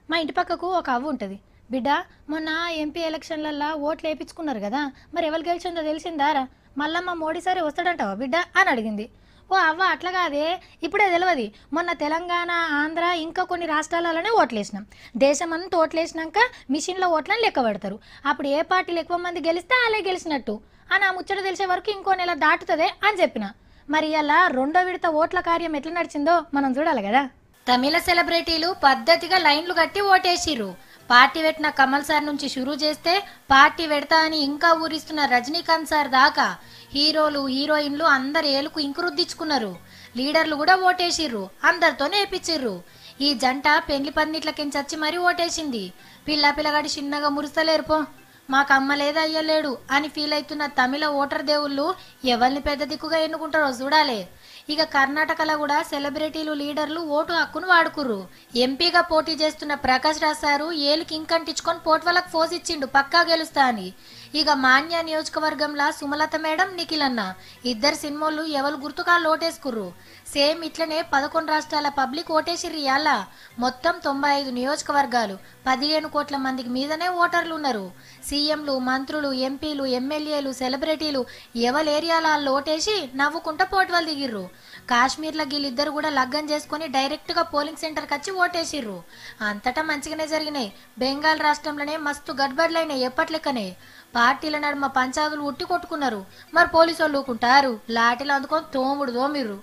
మా ఇంటి పక్కకు ఒక అవ్వ ఉంటుంది. బిడ్డ, మొన్న ఎంపీ ఎలక్షన్లల్లో ఓట్లు వేయించుకున్నారు కదా, మరి ఎవరు గెలిచిందో తెలిసిందారా? మల్లమ్మ మోడీసారి వస్తాడంటావా బిడ్డ అని అడిగింది. ఓ అవ్వ, అట్లా కాదే, ఇప్పుడే తెలియదు. మొన్న తెలంగాణ, ఆంధ్ర ఇంకా కొన్ని రాష్ట్రాలలోనే ఓట్లేసినాం. దేశమంతా ఓట్లేసినాక మిషన్లో ఓట్లను లెక్క పెడతారు. అప్పుడు ఏ పార్టీలు ఎక్కువ మంది గెలిస్తే వాళ్ళే గెలిచినట్టు అని ఆ ముచ్చట తెలిసే వరకు ఇంకో నెల దాటుతుంది అని చెప్పిన. మరి అలా రెండో విడత ఓట్ల కార్యం ఎట్లా నడిచిందో మనం చూడాలి కదా. తమిళ సెలబ్రిటీలు పద్ధతిగా లైన్లు కట్టి ఓటేసిర్రు. పార్టీ పెట్టిన కమల్ సార్ నుంచి షురూ చేస్తే పార్టీ పెడతా అని ఇంకా ఊరిస్తున్న రజనీకాంత్ సార్ దాకా హీరోలు హీరోయిన్లు అందరు ఏలుకు ఇంకురుద్దించుకున్నారు. లీడర్లు కూడా ఓటేసిర్రు, అందరితోనే వేపించిర్రు. ఈ జంట పెండ్లి పందిట్లకించచ్చి మరీ ఓటేసింది. పిల్లగాడి చిన్నగా మురుస్తలేరు పో, మాకు అమ్మ లేదు అయ్యలేడు అని ఫీల్ అవుతున్న తమిళ ఓటర్ దేవుళ్ళు ఎవరిని పెద్ద దిక్కుగా ఎన్నుకుంటారో చూడాలి. ఇక కర్ణాటకలో కూడా సెలబ్రిటీలు లీడర్లు ఓటు హక్కును వాడుకుర్రు. ఎంపీగా పోటీ చేస్తున్న ప్రకాష్ రాజ్ సారు ఏలుకి ఇంకంటించుకొని పోట్వలకు ఫోజ్ ఇచ్చిండు పక్కా గెలుస్తా అని. ఇక మాన్య నియోజకవర్గంలో సుమలత మేడం, నిఖిల్ అన్న ఇద్దరు సినిమాలు ఎవరు గుర్తుగా ఓటేసుకుర్రు. సేమ్ ఇట్లనే 11 రాష్ట్రాల పబ్లిక్ ఓటేసిర్రు. ఇయాల మొత్తం 95 నియోజకవర్గాలు, 15 కోట్ల మందికి మీదనే ఓటర్లు ఉన్నారు. సీఎంలు, మంత్రులు, ఎంపీలు, ఎమ్మెల్యేలు, సెలబ్రిటీలు ఎవరి ఏరియాలలో ఓటేసి నవ్వుకుంటా పోట్వలు దిగిర్రు. కాశ్మీర్లో వీళ్ళిద్దరు కూడా లగ్గం చేసుకుని డైరెక్ట్గా పోలింగ్ సెంటర్కి వచ్చి ఓటేసిర్రు. అంతటా మంచిగానే జరిగినాయి. బెంగాల్ రాష్ట్రంలోనే మస్తు గడ్బడ్లైనాయి ఎప్పట్లెక్కనే. పార్టీల నడుమ పంచాదులు ఉట్టి కొట్టుకున్నారు. మరి పోలీసు వాళ్ళు ఊకుంటారు? లాఠీలు అందుకొని తోముడు తోమిర్రు.